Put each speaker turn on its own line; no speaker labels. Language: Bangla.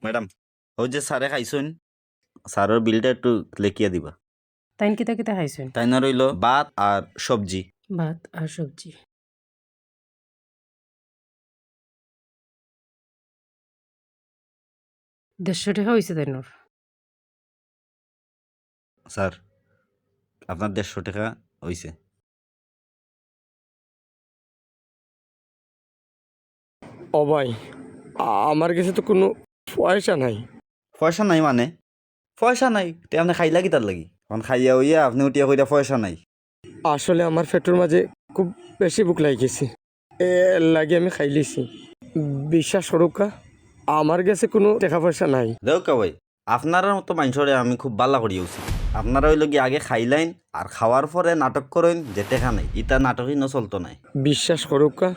ম্যাডাম ওই যে স্যারে খাইছেন স্যারের বিলটা একটু লেখিয়ে দিবা।
তাইন কিতা কিতা খাইছেন?
তাই না রইল ভাত আর সবজি।
ভাত আর সবজি। দেড়শো টাকা হয়েছে তাইনোর।
স্যার আপনার 150 টাকা হইছে।
ও ভাই, আমার কাছে তো কোনো পয়সা নাই।
পয়সা নাই মানে? পয়সা নাই তে আপনি খাইলা কি তার লাগি? এখন খাইয়া হইয়া আপনি উঠিয়া কইরা পয়সা নাই।
আসলে আমার পেটের মাঝে খুব বেশি বুক লাগি গেছে, লাগে আমি খাই লিছি। বিশ্বাস করুকা, আমার কাছে কোনো টাকা পয়সা নাই।
দেউকা ভাই আপনার মতো মানুষরে আমি খুব বালা করিয়াছি। আপনারা হইল কি আগে খাইলাইন আর খাওয়ার পরে নাটক করেন যে টেকা নাই, ইটা নাটকই ন চলতো নাই।
বিশ্বাস করুকা,